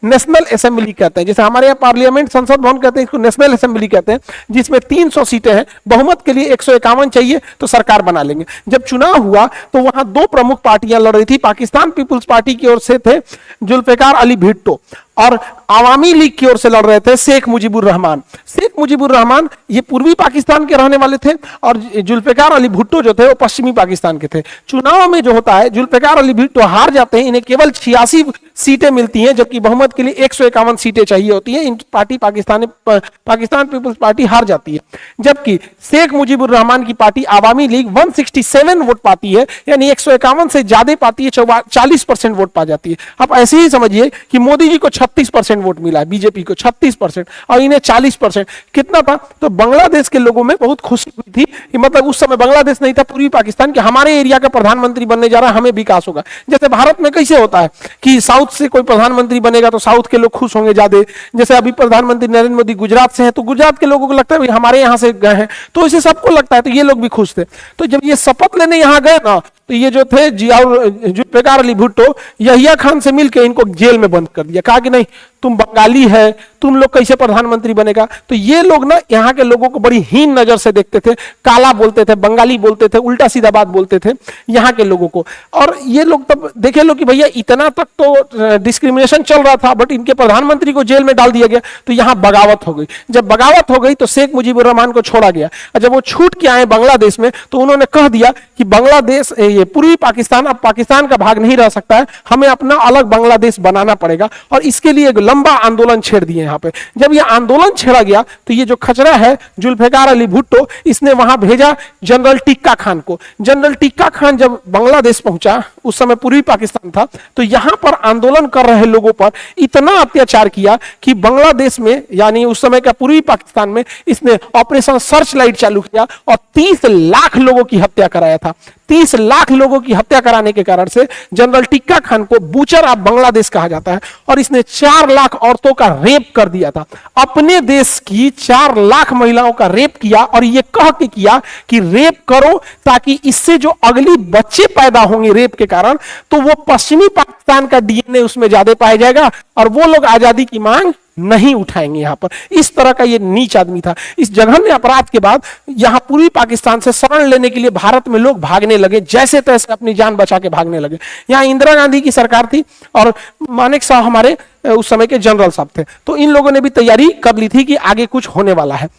National assembly कहते हैं, जैसे हमारे यहाँ पार्लियामेंट संसद भवन कहते हैं, इसको नेशनल असेंबली कहते हैं, जिसमें 300 सीटें हैं, बहुमत के लिए 151 चाहिए तो सरकार बना लेंगे। जब चुनाव हुआ तो वहां दो प्रमुख पार्टियां लड़ रही थी, पाकिस्तान पीपुल्स पार्टी की ओर से थे जुल्फिकार अली भुट्टो और आवामी लीग की ओर से लड़ रहे थे शेख मुजीबुर रहमान। शेख मुजीबुर रहमान ये पूर्वी पाकिस्तान के रहने वाले थे और जुल्फिकार अली भुट्टो जो थे वो पश्चिमी पाकिस्तान के थे। चुनाव में जो होता है, जुल्फिकार अली भुट्टो हार जाते हैं, इन्हें केवल 86 सीटें मिलती हैं, जबकि बहुमत के लिए 151 सीटें चाहिए होती हैं। इन पाकिस्तान पीपुल्स पार्टी हार जाती है, जबकि शेख मुजीबुर रहमान की पार्टी आवामी लीग 167 वोट पाती है, यानी 151 से ज्यादा पाती है, 40% वोट पा जाती है। आप ऐसे ही समझिए कि मोदी जी को 36% वोट मिला है, बीजेपी को 36% और इन्हें 40%। कितना था? तो बांग्लादेश के लोगों में बहुत खुशी हुई थी कि मतलब उस समय बांग्लादेश नहीं था, पूर्वी पाकिस्तान के हमारे एरिया का प्रधानमंत्री बनने जा रहा है, हमें विकास होगा। जैसे भारत में कैसे होता है कि साउथ से कोई प्रधानमंत्री बनेगा तो साउथ के लोग खुश होंगे ज्यादा। जैसे अभी प्रधानमंत्री नरेंद्र मोदी गुजरात से हैं तो गुजरात के लोगों को लगता है हमारे यहां से गए हैं, तो इसे सबको लगता है, तो ये लोग भी खुश थे। तो जब ये शपथ लेने यहां गए ना, तो ये जो थे जुल्फिकार अली भुट्टो यहिया खान से मिलकर इनको जेल में बंद कर दिया, कहा कि नहीं तुम बंगाली है, तुम लोग कैसे प्रधानमंत्री बनेगा। तो ये लोग ना यहाँ के लोगों को बड़ी हीन नजर से देखते थे, काला बोलते थे, बंगाली बोलते थे, उल्टा सीधा बात बोलते थे यहाँ के लोगों को। और ये लोग तब देखे लो कि भैया इतना तक तो डिस्क्रिमिनेशन चल रहा था, बट इनके प्रधानमंत्री को जेल में डाल दिया गया, तो यहाँ बगावत हो गई। जब बगावत हो गई तो शेख मुजीबुर रहमान को छोड़ा गया, और जब वो छूट के आए बांग्लादेश में तो उन्होंने कह दिया कि बांग्लादेश ये पूर्वी पाकिस्तान अब पाकिस्तान का भाग नहीं रह सकता है, हमें अपना अलग बांग्लादेश बनाना पड़ेगा। और इसके लिए एक लंबा आंदोलन छेड़ दिए यहाँ पे। जब ये आंदोलन छेड़ा गया तो ये जो खचरा है जुल्फिकार अली भुट्टो, इसने वहां भेजा जनरल टिक्का खान को। जनरल टिक्का खान जब बांग्लादेश पहुंचा, उस समय पूर्वी पाकिस्तान था, तो यहां पर आंदोलन कर रहे लोगों पर इतना अत्याचार किया कि बांग्लादेश में यानी उस समय का पूर्वी पाकिस्तान में इसने ऑपरेशन सर्च लाइट चालू किया और 30 लाख लोगों की हत्या कराया था। 30 लाख लोगों की हत्या कराने के कारण से जनरल टिक्का खान को बूचर ऑफ बांग्लादेश कहा जाता है, और इसने 4 लाख औरतों का रेप कर दिया था। अपने देश की 4 लाख महिलाओं का रेप किया, और यह कह के किया कि रेप करो ताकि इससे जो अगली बच्चे पैदा होंगे रेप के कारण, तो वो पश्चिमी पाकिस्तान का डीएनए उसमें ज्यादा पाया जाएगा और वो लोग आजादी की मांग नहीं उठाएंगे। यहां पर इस तरह का ये नीच आदमी था। इस जघन्य अपराध के बाद यहां पूर्वी पाकिस्तान से शरण लेने के लिए भारत में लोग भागने लगे, जैसे तैसे अपनी जान बचा के भागने लगे। यहां इंदिरा गांधी की सरकार थी और मानेक साहब हमारे उस समय के जनरल साहब थे, तो इन लोगों ने भी तैयारी कर ली थी कि आगे कुछ होने वाला है।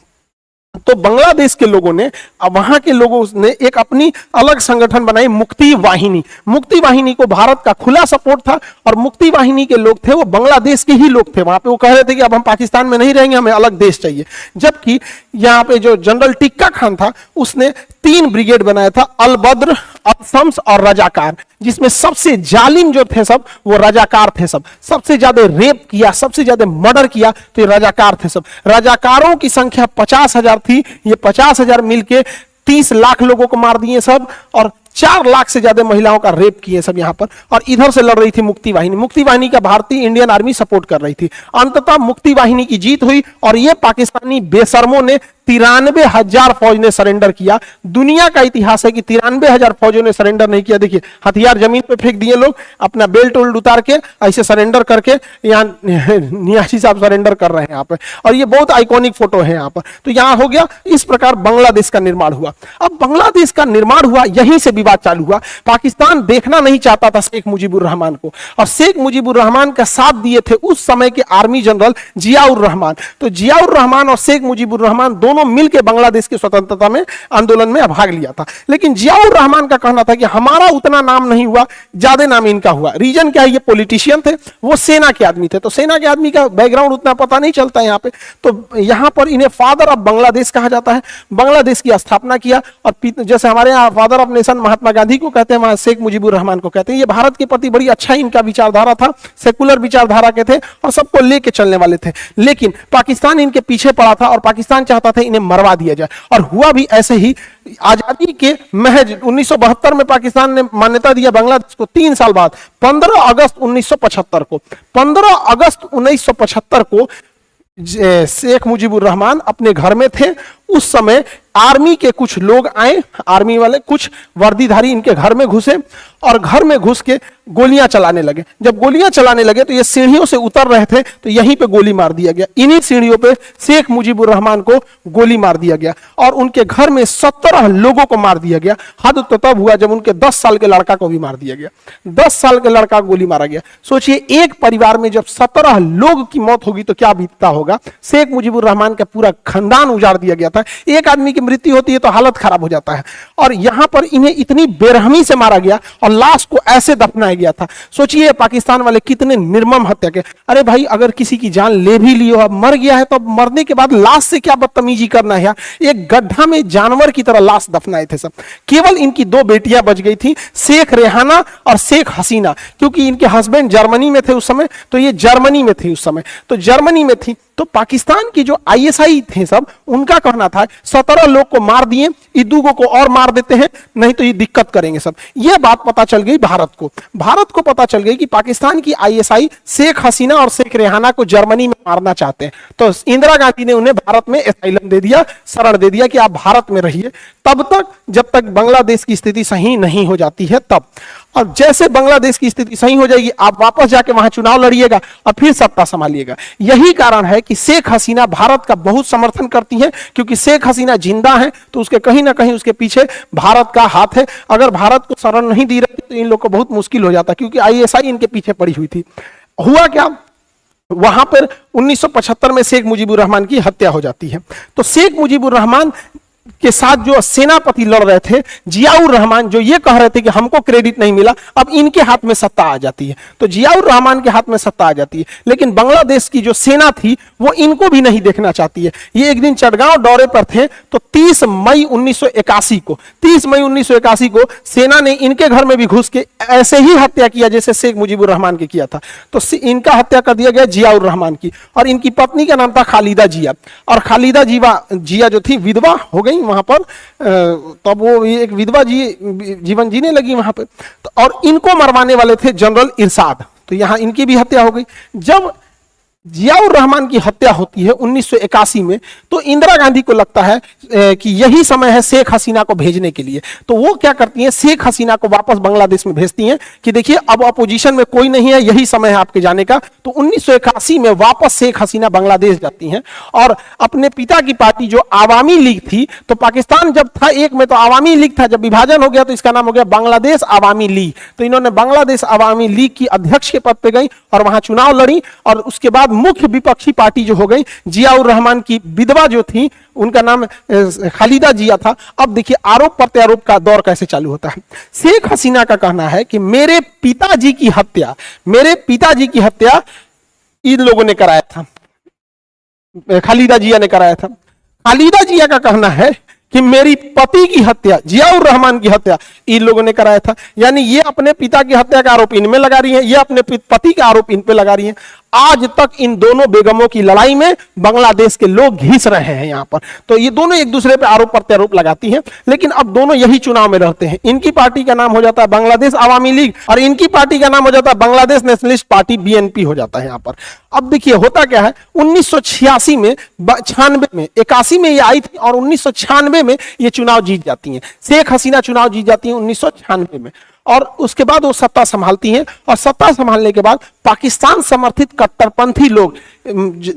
तो बांग्लादेश के लोगों ने, वहां के लोगों ने एक अपनी अलग संगठन बनाई, मुक्ति वाहिनी। मुक्ति वाहिनी को भारत का खुला सपोर्ट था, और मुक्ति वाहिनी के लोग थे वो बांग्लादेश के ही लोग थे। वहां पे वो कह रहे थे कि अब हम पाकिस्तान में नहीं रहेंगे, हमें अलग देश चाहिए। जबकि यहाँ पे जो जनरल टिक्का खान था उसने 3 ब्रिगेड बनाया था, अल बद्र, अल शम्स और रजाकार, जिसमें सबसे जालिम जो थे सब वो रजाकार थे। सबसे ज्यादा रेप किया, सबसे ज्यादा मर्डर किया तो ये रजाकार थे सब। रजाकारों की संख्या 50,000 थी, ये 50,000 मिलके 30 लाख लोगों को मार दिए सब, और 4 लाख से ज्यादा महिलाओं का रेप किए सब यहाँ पर। और इधर से लड़ रही थी मुक्ति वाहिनी। मुक्ति वाहिनी का भारतीय इंडियन आर्मी सपोर्ट कर रही थी। अंततः मुक्ति वाहिनी की जीत हुई, और ये पाकिस्तानी बेशर्मों ने 93,000 फौज ने सरेंडर किया। दुनिया का इतिहास है कि 93,000 फौजों ने सरेंडर नहीं किया। देखिए हथियार जमीन पे फेंक दिए लोग, अपना बेल्ट उल्ट उतार के ऐसे सरेंडर करके, यहाँ नियासी साहब सरेंडर कर रहे हैं यहाँ पे, और ये बहुत आइकॉनिक फोटो है यहाँ पर। तो यहाँ हो गया, इस प्रकार बांग्लादेश का निर्माण हुआ। अब बांग्लादेश का निर्माण हुआ, यहीं से विवाद चालू हुआ। पाकिस्तान देखना नहीं चाहता था शेख मुजीबुर रहमान को, और शेख मुजीबुर रहमान का साथ दिए थे उस समय के आर्मी जनरल जियाउर रहमान। तो जियाउर रहमान और शेख मुजीबुर रहमान दोनों मिलकर बांग्लादेश की स्वतंत्रता में आंदोलन में भाग लिया था। लेकिन जियाउर रहमान का कहना था कि हमारा उतना नाम नहीं हुआ, ज्यादा नाम इनका हुआ। रीजन क्या है, ये पॉलिटिशियन थे, वो सेना के आदमी थे, तो सेना के आदमी का बैकग्राउंड उतना पता नहीं चलता यहाँ पे। तो यहाँ पर इन्हें फादर ऑफ बांग्लादेश कहा जाता है। बांग्लादेश की स्थापना किया, और जैसे हमारे यहाँ father of nation Mahatma Gandhi को कहते हैं, वहां शेख मुजीबुर रहमान को कहते हैं। ये भारत के प्रति बड़ी अच्छा इनका विचारधारा था, सेकुलर विचारधारा के थे और सबको लेके चलने वाले थे। लेकिन पाकिस्तान इनके पीछे पड़ा था, और पाकिस्तान चाहता था इन्हें मरवा दिया जाए, और हुआ भी ऐसे ही। आजादी के महज 1972 में पाकिस्तान ने मान्यता दिया बांग्लादेश को। 3 साल बाद 15 अगस्त 1975 को 15 अगस्त 1975 को शेख मुजीबुर रहमान अपने घर में थे, उस समय आर्मी के कुछ लोग आए, आर्मी वाले कुछ वर्दीधारी इनके घर में घुसे और घर में घुस के गोलियां चलाने लगे। जब गोलियां चलाने लगे तो ये सीढ़ियों से उतर रहे थे तो यहीं पे गोली मार दिया गया। इन्हीं सीढ़ियों पे शेख मुजीबुर रहमान को गोली मार दिया गया और उनके घर में 17 लोगों को मार दिया गया। हद तो तब हुआ जब उनके 10 साल के लड़का को भी मार दिया गया। 10 साल के लड़का को गोली मारा गया। सोचिए, एक परिवार में जब 17 लोग की मौत होगी तो क्या बीतता होगा। शेख मुजीबुर रहमान का पूरा खानदान उजाड़ दिया गया था। एक आदमी की मृत्यु होती है तो हालत खराब हो जाता है, और यहां पर इन्हें इतनी बेरहमी से मारा गया और लाश को ऐसे दफनाया गया था। सोचिए पाकिस्तान वाले कितने निर्मम हत्या के। अरे भाई, अगर किसी की जान ले भी लियो, अब मर गया है तो अब मरने के बाद लाश से क्या बदतमीजी करना है। एक गड्ढा में जानवर की तरह लाश दफनाए थे सब। केवल इनकी 2 बेटियां बच गई थी, शेख रेहाना और शेख हसीना, क्योंकि इनके हस्बैंड जर्मनी में थे उस समय, तो ये जर्मनी में थी उस समय, तो जर्मनी में थी। तो पाकिस्तान की जो आईएसआई थे सब, उनका कहना था 17 लोग को मार दिए, ईदुगो को और मार देते हैं, नहीं तो ये दिक्कत करेंगे सब। यह बात पता चल गई भारत को। भारत को पता चल गई कि पाकिस्तान की आईएसआई शेख हसीना और शेख रेहाना को जर्मनी में मारना चाहते हैं। तो इंदिरा गांधी ने उन्हें भारत में एसाइलम दे दिया, शरण दे दिया कि आप भारत में रहिए तब तक जब तक बांग्लादेश की स्थिति सही नहीं हो जाती है तब। और जैसे बांग्लादेश की स्थिति सही हो जाएगी, आप वापस जाके वहां चुनाव लड़िएगा और फिर सत्ता संभालिएगा। यही कारण है कि शेख हसीना भारत का बहुत समर्थन करती है, क्योंकि शेख हसीना जिंदा है तो उसके कहीं ना कहीं उसके पीछे भारत का हाथ है। अगर भारत को शरण नहीं दी रही तो इन लोग को बहुत मुश्किल हो जाता, क्योंकि आईएसआई इनके पीछे पड़ी हुई थी। हुआ क्या, वहां पर 1975 में शेख मुजीबुर रहमान की हत्या हो जाती है। तो शेख मुजीबुर रहमान के साथ जो सेनापति लड़ रहे थे जियाउर रहमान, जो ये कह रहे थे कि हमको क्रेडिट नहीं मिला, अब इनके हाथ में सत्ता आ जाती है। तो जियाउर रहमान के हाथ में सत्ता आ जाती है, लेकिन बांग्लादेश की जो सेना थी वो इनको भी नहीं देखना चाहती है। ये एक दिन चटगांव दौरे पर थे तो 30 मई 1981 को सेना ने इनके घर में भी घुस के ऐसे ही हत्या किया जैसे शेख मुजीबुर रहमान के किया था। तो इनका हत्या कर दिया गया जियाउर रहमान की, और इनकी पत्नी का नाम था खालिदा जिया। और खालिदा जिया जो थी विधवा हो गई वहां पर, तब वो एक विधवा जीवन जीने लगी वहां पे। तो और इनको मरवाने वाले थे जनरल इरशाद, तो यहां इनकी भी हत्या हो गई। जब जियाउर रहमान की हत्या होती है 1981 में, तो इंदिरा गांधी को लगता है कि यही समय है शेख हसीना को भेजने के लिए। तो वो क्या करती हैं, शेख हसीना को वापस बांग्लादेश में भेजती हैं कि देखिए अब अपोजिशन में कोई नहीं है, यही समय है आपके जाने का। तो 1981 में वापस शेख हसीना बांग्लादेश जाती हैं और अपने पिता की पार्टी जो आवामी लीग थी, तो पाकिस्तान जब था एक में तो आवामी लीग था, जब विभाजन हो गया तो इसका नाम हो गया बांग्लादेश आवामी लीग। तो इन्होंने बांग्लादेश आवामी लीग की अध्यक्ष के पद पे गई और वहां चुनाव लड़ी, और उसके बाद मुख्य विपक्षी पार्टी जो हो गई, जियाउर रहमान की विधवा जो थी उनका नाम खालिदा जिया था। अब देखिए आरोप प्रत्यारोप का दौर कैसे चालू होता है। शेख हसीना का कहना है कि मेरे पिताजी की हत्या इन लोगों ने कराया था, खालिदा जिया ने कराया था। खालिदा जिया का कहना है कि मेरी पति की हत्या, जियाउर रहमान की हत्या इन लोगों ने कराया था। यानी ये अपने पिता की हत्या का आरोप इनमें लगा रही हैं, ये अपने पति का आरोप इन पे लगा रही हैं। आज तक इन दोनों बेगमों की लड़ाई में बांग्लादेश के लोग घिस रहे हैं यहां पर। तो ये दोनों एक दूसरे पे आरोप प्रत्यारोप लगाती हैं, लेकिन अब दोनों यही चुनाव में रहते हैं। इनकी पार्टी का नाम हो जाता है बांग्लादेश आवामी लीग और इनकी पार्टी का नाम हो जाता है बांग्लादेश नेशनलिस्ट पार्टी, बीएनपी हो जाता है यहां पर। अब देखिए होता क्या है, 1986 में, 96 में, 81 में ये आई थी और 1996 में ये चुनाव जीत जाती हैं। शेख हसीना चुनाव जीत जाती हैं 1996 में, और उसके बाद वो सत्ता संभालती हैं। और सत्ता संभालने के बाद पाकिस्तान समर्थित कट्टरपंथी लोग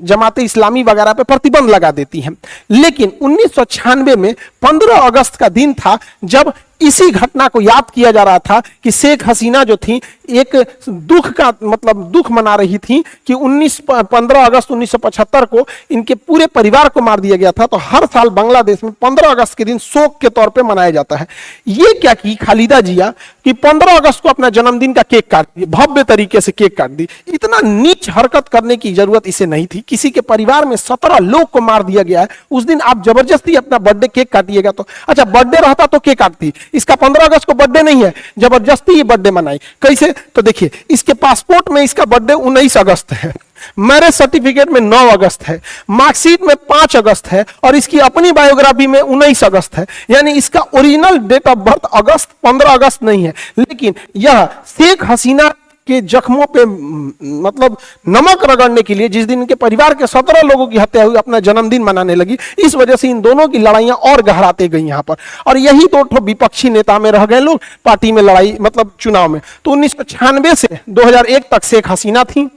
जमाते इस्लामी वगैरह पे प्रतिबंध लगा देती हैं। लेकिन 1996 में 15 अगस्त का दिन था जब इसी घटना को याद किया जा रहा था कि शेख हसीना जो थी एक दुख मना रही थी कि 15 अगस्त 1975 को इनके पूरे परिवार को मार दिया गया था। तो हर साल बांग्लादेश में 15 अगस्त के दिन शोक के तौर पे मनाया जाता है। ये क्या की खालिदा जिया कि 15 अगस्त को अपना जन्मदिन का केक काट दी, भव्य तरीके से केक काट दी। इतना नीच हरकत करने की जरूरत इसे नहीं थी। किसी के परिवार में 17 लोग को मार दिया गया है, उस दिन आप जबरदस्ती अपना बर्थडे केक काटिएगा। तो अच्छा, बर्थडे रहता तो केक काटती, इसका 15 अगस्त को बर्थडे नहीं है, जबरदस्ती ये बर्थडे मनाई। कैसे? तो देखिए इसके पासपोर्ट में इसका बर्थडे 19 अगस्त है, मैरिज सर्टिफिकेट में 9 अगस्त है, मार्कशीट में 5 अगस्त है और इसकी अपनी बायोग्राफी में 19 अगस्त है। यानी इसका ओरिजिनल डेट ऑफ बर्थ 15 अगस्त नहीं है। लेकिन यह शेख हसीना के जख्मों पे मतलब नमक रगड़ने के लिए, जिस दिन इनके परिवार के 17 लोगों की हत्या हुई, अपना जन्मदिन मनाने लगी। इस वजह से इन दोनों की लड़ाइयां और गहराते गई यहां पर, और यही दो ठो विपक्षी नेता में रह गए लोग पार्टी में लड़ाई, मतलब चुनाव में। तो 1996 से 2001 तक शेख हसीना थी।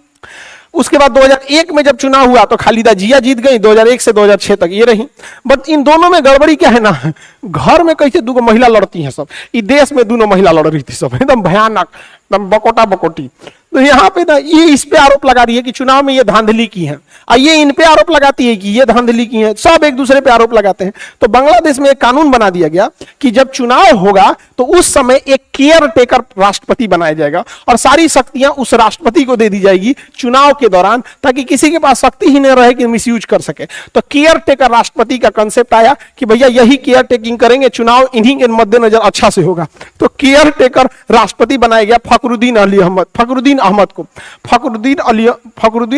उसके बाद 2001 में जब चुनाव हुआ तो खालिदा जिया जीत गई, 2001 से 2006 तक ये रही। बट इन दोनों में गड़बड़ी क्या है ना, घर में कैसे दो महिला लड़ती हैं सब, इस देश में दोनों महिला लड़ रही थी सब, एकदम भयानक, एकदम बकोटा बकोटी। तो यहाँ पे ना ये इस पे आरोप लगा रही है कि चुनाव में ये धांधली की है, और ये इन पे आरोप लगाती है कि ये धांधली की है, सब एक दूसरे पे आरोप लगाते हैं। तो बांग्लादेश में एक कानून बना दिया गया कि जब चुनाव होगा तो उस समय एक केयर टेकर राष्ट्रपति बनाया जाएगा, और सारी शक्तियां उस राष्ट्रपति को दे दी जाएगी चुनाव के दौरान, ताकि किसी के पास शक्ति ही नहीं रहे कि मिसयूज कर सके। तो केयर टेकर राष्ट्रपति का कंसेप्ट आया कि भैया यही केयर टेकिंग करेंगे, चुनाव इन्हीं के मद्देनजर अच्छा से होगा। तो केयर टेकर राष्ट्रपति बनाया गया फखरुद्दीन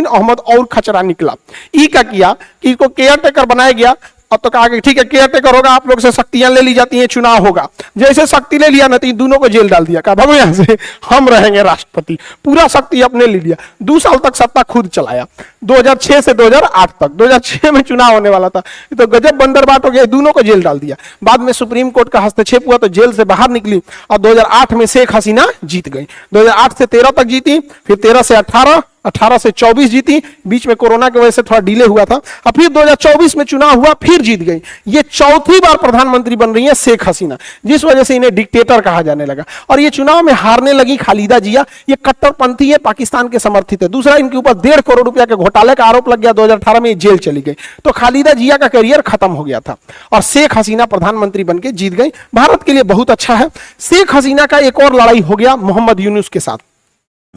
अहमद और खचरा निकला। ई का किया कि इसको केयर टेकर बनाया गया। अब तो कहा कि ठीक है केयर टेकर होगा, आप लोग से शक्तियां ले ली जाती हैं, चुनाव होगा। जैसे शक्ति ले लिया ना तो दोनों को जेल डाल दिया, कहा भाई यहां से हम रहेंगे राष्ट्रपति, पूरा शक्ति अपने ले लिया। 2 साल तक सत्ता खुद चलाया, 2006 से 2008 तक। 2006 में चुनाव होने वाला था, तो गजब बंदरबाट हो गया, दोनों को जेल डाल दिया। बाद में सुप्रीम कोर्ट का हस्तक्षेप हुआ तो जेल से बाहर निकली, और 2008 में शेख हसीना जीत गई। 2008 से 13 तक जीती, फिर 13 से 18, 18 से 24 जीती, बीच में कोरोना की वजह से थोड़ा डिले हुआ था, और फिर 2024 में चुनाव हुआ, फिर जीत गई। ये चौथी बार प्रधानमंत्री बन रही है शेख हसीना, जिस वजह से इन्हें डिक्टेटर कहा जाने लगा। और ये चुनाव में हारने लगी खालिदा जिया, ये कट्टरपंथी है, पाकिस्तान के समर्थित है। दूसरा, इनके ऊपर 1.5 करोड़ रुपया के घोटाले का आरोप लग गया, 2018 में जेल चली गई। तो खालिदा जिया का करियर खत्म हो गया था, और शेख हसीना प्रधानमंत्री बनकर जीत गई। भारत के लिए बहुत अच्छा है। शेख हसीना का एक और लड़ाई हो गया मोहम्मद यूनुस के साथ।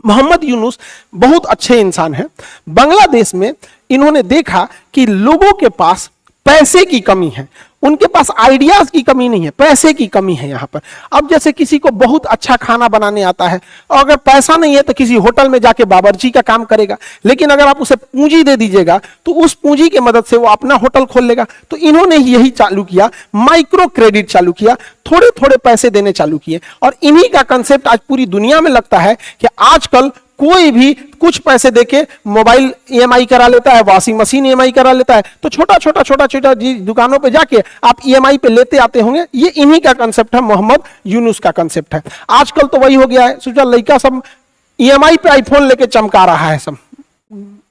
मोहम्मद यूनुस बहुत अच्छे इंसान हैं। बांग्लादेश में इन्होंने देखा कि लोगों के पास पैसे की कमी है, उनके पास आइडियाज की कमी नहीं है, पैसे की कमी है यहाँ पर। अब जैसे किसी को बहुत अच्छा खाना बनाने आता है, और अगर पैसा नहीं है तो किसी होटल में जाके बावर्ची का काम करेगा, लेकिन अगर आप उसे पूंजी दे दीजिएगा तो उस पूंजी की मदद से वो अपना होटल खोल लेगा। तो इन्होंने यही चालू किया, माइक्रो क्रेडिट चालू किया, थोड़े थोड़े पैसे देने चालू किए। और इन्हीं का कंसेप्ट आज पूरी दुनिया में लगता है कि आजकल कोई भी कुछ पैसे देके मोबाइल ईएमआई करा लेता है, वॉशिंग मशीन ईएमआई करा लेता है। तो छोटा छोटा दुकानों पे जाके आप ईएमआई पे लेते आते होंगे। ये इन्हीं का कंसेप्ट है, मोहम्मद यूनुस का कंसेप्ट है। आजकल तो वही हो गया है, सोचा लड़का सब ईएमआई पे आईफोन लेके चमका रहा है सब,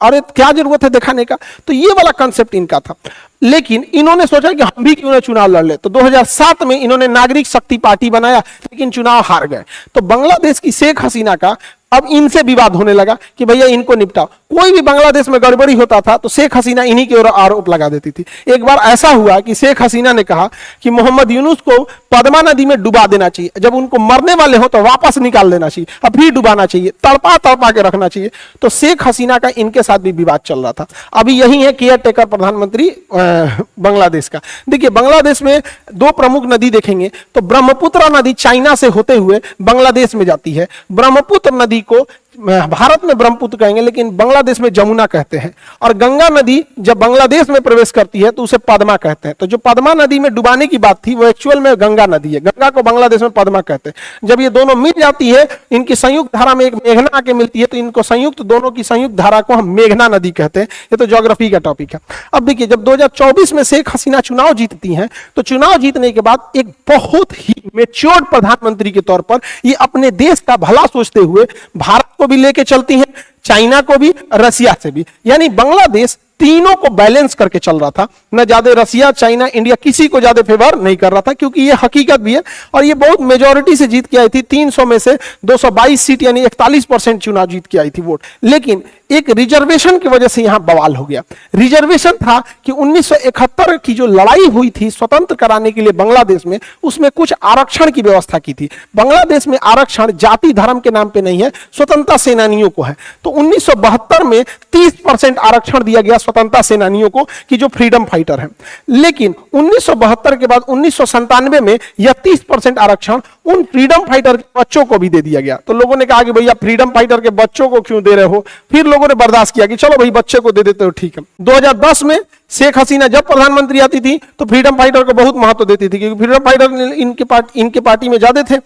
अरे क्या जरूरत है दिखाने का। तो ये वाला कंसेप्ट इनका था। लेकिन इन्होंने सोचा कि हम भी क्यों ना चुनाव लड़ ले। तो 2007 में इन्होंने नागरिक शक्ति पार्टी बनाया, लेकिन चुनाव हार गए। तो बांग्लादेश की शेख हसीना का अब इनसे विवाद होने लगा कि भैया इनको निपटाओ। कोई भी बांग्लादेश में गड़बड़ी होता था तो शेख हसीना इन्हीं के ओर आरोप लगा देती थी। एक बार ऐसा हुआ कि शेख हसीना ने कहा कि मोहम्मद यूनुस को पद्मा नदी में डुबा देना चाहिए, जब उनको मरने वाले हो तो वापस निकाल देना चाहिए, अब भी डुबाना चाहिए, तड़पा तड़पा के रखना चाहिए। तो शेख हसीना का इनके साथ भी विवाद चल रहा था। अभी यही है केयर टेकर प्रधानमंत्री बांग्लादेश का। देखिए बांग्लादेश में 2 प्रमुख नदी देखेंगे तो ब्रह्मपुत्र नदी चाइना से होते हुए बांग्लादेश में जाती है। ब्रह्मपुत्र नदी को भारत में ब्रह्मपुत्र कहेंगे, लेकिन बांग्लादेश में जमुना कहते हैं। और गंगा नदी जब बांग्लादेश में प्रवेश करती है तो उसे पद्मा कहते हैं। तो जो पद्मा नदी में डुबाने की बात थी वो एक्चुअल में गंगा नदी है, गंगा को बांग्लादेश में पद्मा कहते हैं। जब ये दोनों मिल जाती है, इनकी संयुक्त धारा में एक मेघना आके मिलती है, तो इनको संयुक्त, दोनों की संयुक्त धारा को हम मेघना नदी कहते हैं। ये तो ज्योग्राफी का टॉपिक है। अब देखिए जब 2024 में शेख हसीना चुनाव जीतती हैं, तो चुनाव जीतने के बाद एक बहुत ही मैच्योर्ड प्रधानमंत्री के तौर पर ये अपने देश का भला सोचते हुए भारत को भी लेके चलती हैं, चाइना को भी, रसिया से भी। यानी बांग्लादेश तीनों को बैलेंस करके चल रहा था। न ज्यादा रसिया, चाइना, इंडिया किसी को ज्यादा फेवर नहीं कर रहा था, क्योंकि ये हकीकत भी है। और ये बहुत मेजॉरिटी से जीत के आई थी, 300 में से 222 सीट यानी 41% चुनाव जीत के आई थी वोट। लेकिन एक रिजर्वेशन की वजह से यहां बवाल हो गया। रिजर्वेशन था कि 1971 की जो लड़ाई हुई थी स्वतंत्र कराने के लिए बांग्लादेश में, उसमें कुछ आरक्षण की व्यवस्था की थी। बांग्लादेश में आरक्षण जाति धर्म के नाम पे नहीं है, स्वतंत्रता सेनानियों को है। तो 1972 में 30% आरक्षण दिया गया स्वतंत्रता सेनानियों को कि जो फ्रीडम फाइटर है। लेकिन 1972 के बाद 1997 में यह 30% आरक्षण उन फ्रीडम फाइटर के बच्चों को भी दे दिया गया। तो लोगों ने कहा कि भैया फ्रीडम फाइटर के बच्चों को क्यों दे रहे हो? फिर लोगों ने बर्दाश्त किया कि चलो भाई बच्चे को दे देते हो, ठीक है। 2010 में शेख हसीना जब प्रधानमंत्री आती थी तो फ्रीडम फाइटर को बहुत महत्व देती थी, क्योंकि फ्रीडम फाइटर इनके पार्टी में ज्यादा थे।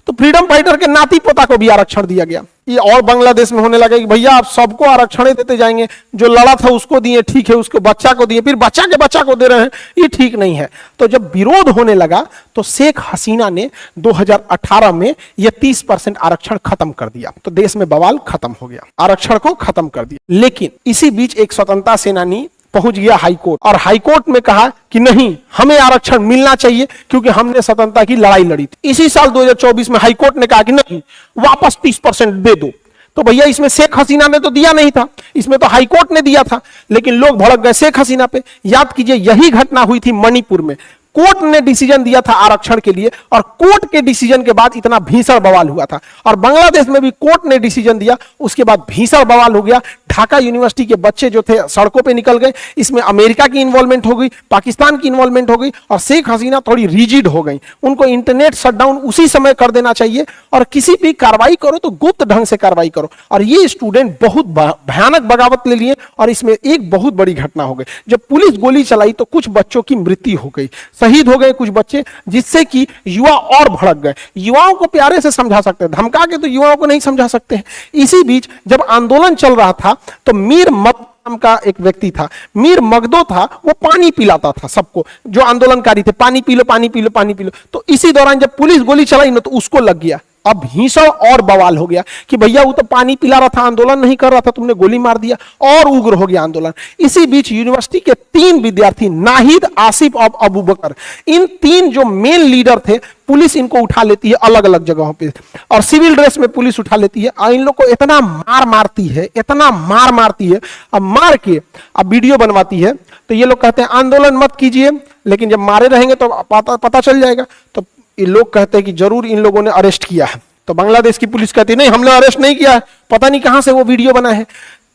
तो फ्रीडम फाइटर के नाती पोता को भी आरक्षण दिया गया। ये और बांग्लादेश में होने लगा कि भैया आप सबको आरक्षण देते जाएंगे, जो लड़ा था उसको दिए ठीक है, उसको बच्चा को दिए, फिर बच्चा के बच्चा को दे रहे हैं, ये ठीक नहीं है। तो जब विरोध होने लगा तो शेख हसीना ने 2018 में ये 30% आरक्षण खत्म कर दिया, तो देश में बवाल खत्म हो गया, आरक्षण को खत्म कर दिया। लेकिन इसी बीच एक स्वतंत्रता सेनानी पहुंच गया हाईकोर्ट, और हाईकोर्ट में कहा कि नहीं, हमें आरक्षण मिलना चाहिए क्योंकि हमने स्वतंत्रता की लड़ाई लड़ी थी। इसी साल 2024 में हाईकोर्ट ने कहा कि नहीं, वापस 30% दे दो। तो भैया इसमें शेख हसीना ने तो दिया नहीं था, इसमें तो हाईकोर्ट ने दिया था, लेकिन लोग भड़क गए शेख हसीना पे। याद कीजिए यही घटना हुई थी मणिपुर में, कोर्ट ने डिसीजन दिया था आरक्षण के लिए, और कोर्ट के डिसीजन के बाद इतना भीषण बवाल हुआ था। और बांग्लादेश में भी कोर्ट ने डिसीजन दिया, उसके बाद भीषण बवाल हो गया। ढाका यूनिवर्सिटी के बच्चे जो थे सड़कों पे निकल गए, इसमें अमेरिका की इन्वॉल्वमेंट हो गई, पाकिस्तान की इन्वॉल्वमेंट हो गई, और शेख हसीना थोड़ी रिजिड हो गई। उनको इंटरनेट शटडाउन उसी समय कर देना चाहिए, और किसी भी कार्रवाई करो तो गुप्त ढंग से कार्रवाई करो। और ये स्टूडेंट बहुत भयानक बगावत ले लिए, और इसमें एक बहुत बड़ी घटना हो गई। जब पुलिस गोली चलाई तो कुछ बच्चों की मृत्यु हो गई, शहीद हो गए कुछ बच्चे, जिससे कि युवा और भड़क गए। युवाओं को प्यारे से समझा सकते हैं, धमका के तो युवाओं को नहीं समझा सकते हैं। इसी बीच जब आंदोलन चल रहा था तो मीर मगदो नाम का एक व्यक्ति था, मीर मगदो था, वो पानी पिलाता था सबको, जो आंदोलनकारी थे, पानी पी लो पानी पी लो पानी पी लो। तो इसी दौरान जब पुलिस गोली चलाई ना तो उसको लग गया। अब भीषण और बवाल हो गया कि भैया वो तो पानी पिला रहा था, आंदोलन नहीं कर रहा था, तुमने गोली मार दिया, और उग्र हो गया आंदोलन। इसी बीच यूनिवर्सिटी के 3 विद्यार्थी, नाहिद, आसिफ और अबू बकर, इन 3 जो मेन लीडर थे, पुलिस इनको उठा लेती है अलग अलग जगहों पे, और सिविल ड्रेस में पुलिस उठा लेती है, और इन लोग को इतना मार मारती है, इतना मार मारती है, अब मार के अब वीडियो बनवाती है। तो ये लोग कहते हैं आंदोलन मत कीजिए, लेकिन जब मारे रहेंगे तो पता चल जाएगा। तो ये लोग कहते हैं कि जरूर इन लोगों ने अरेस्ट किया है। तो बांग्लादेश की पुलिस कहती है नहीं, हमने अरेस्ट नहीं किया है, पता नहीं कहां से वो वीडियो बना है।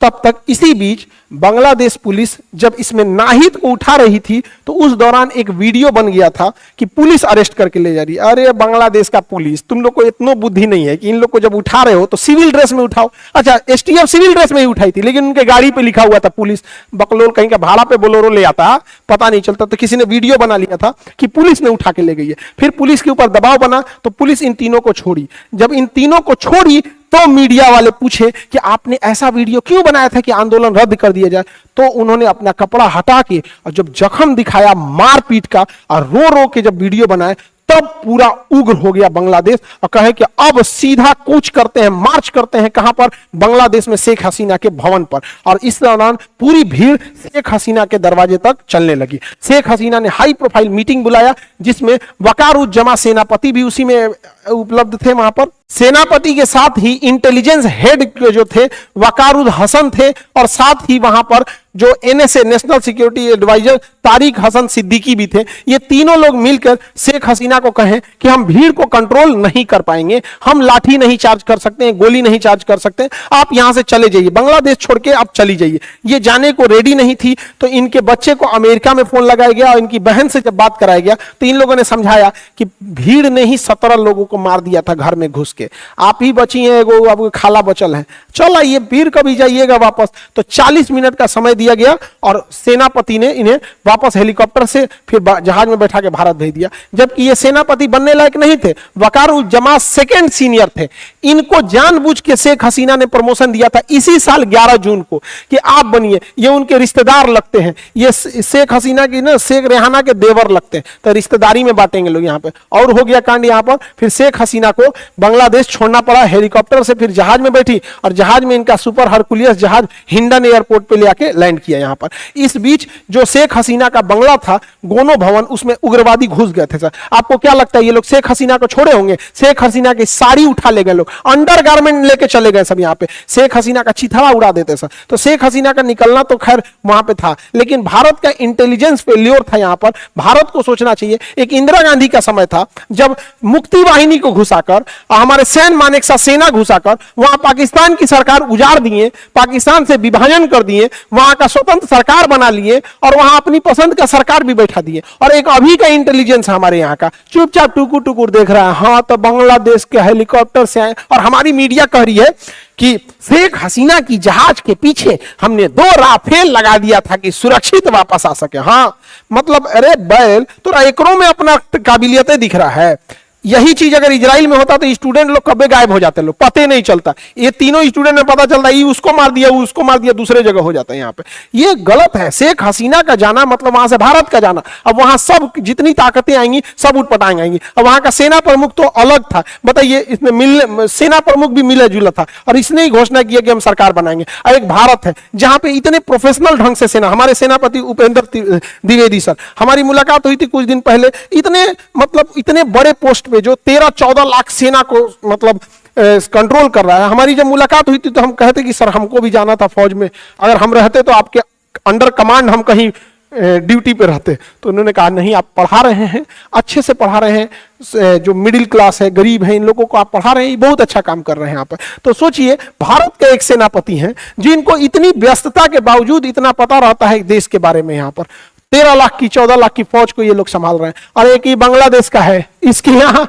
तब तक इसी बीच बांग्लादेश पुलिस जब इसमें नाहिद को उठा रही थी तो उस दौरान एक वीडियो बन गया था कि पुलिस अरेस्ट करके ले जा रही है। अरे बांग्लादेश का पुलिस, तुम लोग को इतना बुद्धि नहीं है कि इन लोग को जब उठा रहे हो तो सिविल ड्रेस में उठाओ। अच्छा, एसटीएफ सिविल ड्रेस में ही उठाई थी, लेकिन उनके गाड़ी पे लिखा हुआ था पुलिस। बकलोल कहीं का भाड़ा पे बोलोरो ले आता, पता नहीं चलता, तो किसी ने वीडियो बना लिया था कि पुलिस ने उठा के ले गई है। फिर पुलिस के ऊपर दबाव बना तो पुलिस इन तीनों को छोड़ी। जब इन तीनों को छोड़ी तो मीडिया वाले पूछे कि आपने ऐसा वीडियो क्यों बनाया था कि आंदोलन रद्द कर दिया जाए। तो उन्होंने अपना कपड़ा हटा के और जब जख्म दिखाया मारपीट का, और रो रो के जब वीडियो बनाए, तब पूरा उग्र हो गया बांग्लादेश और कहे कि अब सीधा कूच करते हैं, मार्च करते हैं। कहां पर? बांग्लादेश में शेख हसीना के भवन पर। और इस दौरान पूरी भीड़ शेख हसीना के दरवाजे तक चलने लगी। शेख हसीना ने हाई प्रोफाइल मीटिंग बुलाया, जिसमें वकारुज्जमा सेनापति भी उसी में उपलब्ध थे। वहां पर सेनापति के साथ ही इंटेलिजेंस हेड जो थे वकारुल हसन थे, और साथ ही वहां पर जो NSA national security adviser Tariq Hasan Siddiqui भी थे। ये तीनों लोग मिलकर शेख हसीना को कहें कि हम भीड़ को कंट्रोल नहीं कर पाएंगे, हम लाठी नहीं चार्ज कर सकते हैं, गोली नहीं चार्ज कर सकते, आप यहां से चले जाइए, बांग्लादेश छोड़ के आप चली जाइए। ये जाने को रेडी नहीं थी, तो इनके बच्चे को अमेरिका में फोन लगाया गया और इनकी बहन से जब बात कराया गया तो इन लोगों ने समझाया कि भीड़ ने ही 17 लोगों को मार दिया था घर में घुस के, आप ही बची हैं, एगो अब खाला बचल है, चल आइए फिर कभी जाइएगा वापस। तो 40 मिनट का समय दिया गया और सेनापति ने इन्हें वापस हेलीकॉप्टर से फिर जहाज में बैठा के भारत भेज दिया। जबकि ये सेनापति बनने लायक नहीं थे, वकारुज्जमा सेकंड सीनियर थे। इनको जानबूझ के शेख हसीना ने प्रमोशन दिया था इसी साल 11 जून को कि आप बनिए। ये उनके रिश्तेदार लगते हैं, ये शेख हसीना की ना शेख रेहाना के देवर लगते हैं, तो रिश्तेदारी में बांटेंगे लोग यहाँ पे। और हो गया कांड यहाँ पर। फिर शेख हसीना को बांग्लादेश छोड़ना पड़ा, हेलीकॉप्टर से फिर जहाज में बैठी और जहाज में इनका सुपर हरकुलियस जहाज हिंडन एयरपोर्ट पे ले आके लैंड किया यहाँ पर। इस बीच जो शेख हसीना का बंगला था गोनो भवन, उसमें उग्रवादी घुस गए थे। सर आपको क्या लगता है ये लोग शेख हसीना को छोड़े होंगे? शेख हसीना की साड़ी उठा ले गए लोग, अंडरगारमेंट लेके चले गए सब यहाँ पे, शेख हसीना का चिथड़ा उड़ा देते सर। तो शेख हसीना का निकलना तो खैर वहां पे था, लेकिन भारत का इंटेलिजेंस फेल्योर था यहाँ पर। भारत को सोचना चाहिए। एक इंदिरा गांधी का समय था जब मुक्ति वाहिनी को घुसाकर, हमारे सैन मानेकशॉ सेना घुसाकर वहां पाकिस्तान की सरकार उजाड़ दिए, पाकिस्तान से विभाजन कर दिए, वहां का स्वतंत्र सरकार बना लिए और वहां अपनी पसंद का सरकार भी बैठा दिए। और एक अभी का इंटेलिजेंस हमारे यहाँ का चुपचाप टुकुर टुकुर देख रहा है। हाँ तो बांग्लादेश के हेलीकॉप्टर से आए और हमारी मीडिया कह रही है कि शेख हसीना की जहाज के पीछे हमने 2 राफेल लगा दिया था कि सुरक्षित वापस आ सके। हाँ मतलब अरे बैल तो एकरों में अपना काबिलियतें दिख रहा है। यही चीज अगर इजराइल में होता तो स्टूडेंट लोग कब्बे गायब हो जाते, लोग पता ही नहीं चलता। ये तीनों स्टूडेंट में पता चलता ये उसको मार दिया, वो उसको मार दिया, दूसरे जगह हो जाता है। यहाँ पे ये गलत है। शेख हसीना का जाना मतलब वहां से भारत का जाना। अब वहां सब जितनी ताकतें आएंगी सब उठपटांग आएंगी। अब वहां का सेना प्रमुख तो अलग था, बताइए, इसमें सेना प्रमुख भी मिला जुला था और इसने ही घोषणा किया कि हम सरकार बनाएंगे। और एक भारत है जहां पे इतने प्रोफेशनल ढंग से सेना, हमारे सेनापति उपेंद्र द्विवेदी सर, हमारी मुलाकात हुई थी कुछ दिन पहले, इतने मतलब इतने बड़े पोस्ट पे जो 13-14 लाख सेना को मतलब कंट्रोल कर रहा है। हमारी जब मुलाकात हुई थी तो हम कहते कि सर हमको भी जाना था फौज में, अगर हम रहते तो आपके अंडर कमांड हम कहीं ड्यूटी पे रहते। तो उन्होंने कहा नहीं, आप पढ़ा रहे हैं, अच्छे से पढ़ा रहे हैं, जो मिडिल क्लास है, गरीब है, इन लोगों को आप पढ़ा रहे हैं, बहुत अच्छा काम कर रहे हैं यहाँ पर। तो सोचिए भारत के एक सेनापति हैं जिनको इतनी व्यस्तता के बावजूद इतना पता रहता है देश के बारे में। यहाँ पर 13 लाख की 14 लाख की फौज को ये लोग संभाल रहे हैं। और एक ही बांग्लादेश का है, इसके यहाँ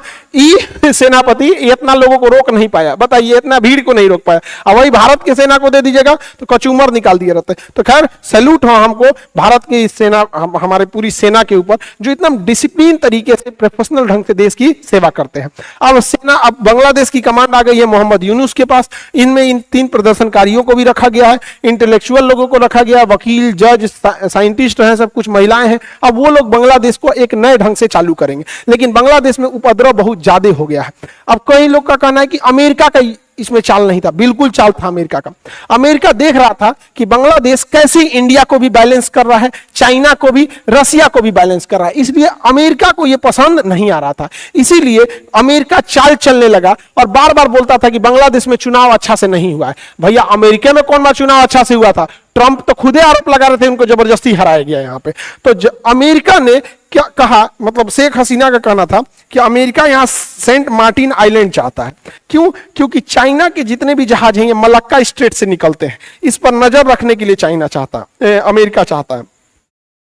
सेनापति इतना लोगों को रोक नहीं पाया, बताइए, इतना भीड़ को नहीं रोक पाया। अब वही भारत की सेना को दे दीजिएगा तो कचूमर निकाल दिए रहते। तो खैर सैल्यूट हो हमको भारत की सेना, हमारे पूरी सेना के ऊपर जो इतना डिसिप्लिन तरीके से प्रोफेशनल ढंग से देश की सेवा करते हैं। अब बांग्लादेश की कमांड आ गई है मोहम्मद यूनुस के पास। इनमें इन 3 प्रदर्शनकारियों को भी रखा गया है, इंटेलेक्चुअल लोगों को रखा गया, वकील, जज, साइंटिस्ट हैं, सब कुछ महिलाएं हैं। अब वो लोग बांग्लादेश को एक नए ढंग से चालू करेंगे। लेकिन बांग्लादेश में उपद्रव बहुत ज्यादा हो गया है। अब कई लोग का कहना है कि अमेरिका का इसमें चाल नहीं था, बिल्कुल चाल था अमेरिका का। अमेरिका देख रहा था कि बांग्लादेश कैसे इंडिया को भी बैलेंस कर रहा है, चाइना को भी, रसिया को भी बैलेंस कर रहा है, इसलिए अमेरिका को यह पसंद नहीं आ रहा था। इसीलिए अमेरिका चाल चलने लगा और बार बार बोलता था कि बांग्लादेश में चुनाव अच्छा से नहीं हुआ है। भैया अमेरिका में कौन सा चुनाव अच्छा से हुआ था? ट्रंप तो खुदे आरोप लगा रहे थे उनको जबरदस्ती हराया गया यहाँ पे। तो अमेरिका ने क्या कहा, मतलब शेख हसीना का कहना था कि अमेरिका यहाँ सेंट मार्टिन आइलैंड चाहता है। क्यों? क्योंकि चाइना के जितने भी जहाज हैं ये मलक्का स्ट्रेट से निकलते हैं, इस पर नजर रखने के लिए अमेरिका चाहता है।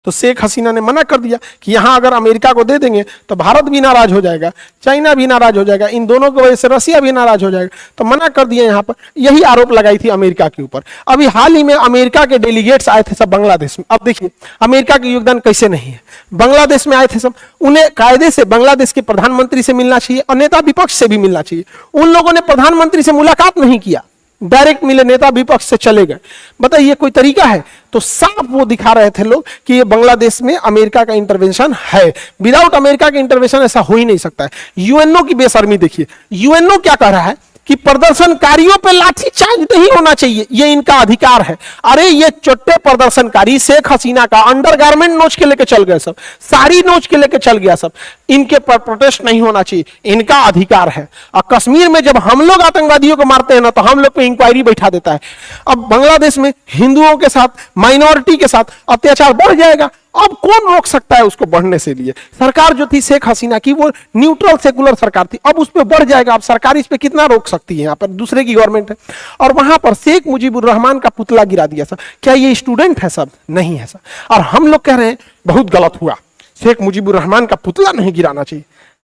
तो शेख हसीना ने मना कर दिया कि यहां अगर अमेरिका को दे देंगे तो भारत भी नाराज हो जाएगा, चाइना भी नाराज हो जाएगा, इन दोनों की वजह से रसिया भी नाराज हो जाएगा। तो मना कर दिया यहाँ पर, यही आरोप लगाई थी अमेरिका के ऊपर। अभी हाल ही में अमेरिका के डेलीगेट्स आए थे सब बांग्लादेश में। अब देखिए अमेरिका का योगदान कैसे नहीं है। बांग्लादेश में आए थे सब, उन्हें कायदे से बांग्लादेश के प्रधानमंत्री से मिलना चाहिए और नेता विपक्ष से भी मिलना चाहिए। उन लोगों ने प्रधानमंत्री से मुलाकात नहीं किया, डायरेक्ट मिले, नेता विपक्ष से चले गए। बताइए कोई तरीका है? तो साफ वो दिखा रहे थे लोग कि ये बांग्लादेश में अमेरिका का इंटरवेंशन है। विदाउट अमेरिका का इंटरवेंशन ऐसा हो ही नहीं सकता है। यूएनओ की बेशर्मी देखिए, यूएनओ क्या कह रहा है कि प्रदर्शनकारियों पे लाठीचार्ज नहीं होना चाहिए, ये इनका अधिकार है। अरे ये चोट्टे प्रदर्शनकारी शेख हसीना का अंडरगारमेंट नोच के लेके चल गए, सब साड़ी नोच के लेके चल गया सब, इनके पर प्रोटेस्ट नहीं होना चाहिए, इनका अधिकार है। और कश्मीर में जब हम लोग आतंकवादियों को मारते हैं ना तो हम लोग पे इंक्वायरी बैठा देता है। अब बांग्लादेश में हिंदुओं के साथ, माइनॉरिटी के साथ अत्याचार बढ़ जाएगा। अब कौन रोक सकता है उसको बढ़ने से? लिए सरकार जो थी शेख हसीना की वो न्यूट्रल सेकुलर सरकार थी, अब उस पर बढ़ जाएगा। अब सरकार इस पे कितना रोक सकती है? यहाँ पर दूसरे की गवर्नमेंट है। और वहां पर शेख मुजीबुर रहमान का पुतला गिरा दिया सब। क्या ये स्टूडेंट है? सब नहीं है सब। और हम लोग कह रहे हैं बहुत गलत हुआ, शेख मुजीबुर रहमान का पुतला नहीं गिराना चाहिए।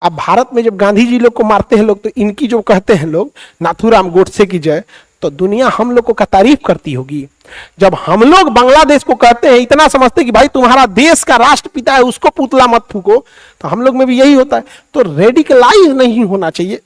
अब भारत में जब गांधी जी लोग को मारते हैं लोग, तो इनकी जो कहते हैं लोग नाथूराम गोडसे की जय, तो दुनिया हम लोग को का तारीफ करती होगी। जब हम लोग बांग्लादेश को कहते हैं, इतना समझते कि भाई तुम्हारा देश का राष्ट्रपिता है उसको पुतला मत फूको, तो हम लोग में भी यही होता है। तो रेडिकलाइज नहीं होना चाहिए।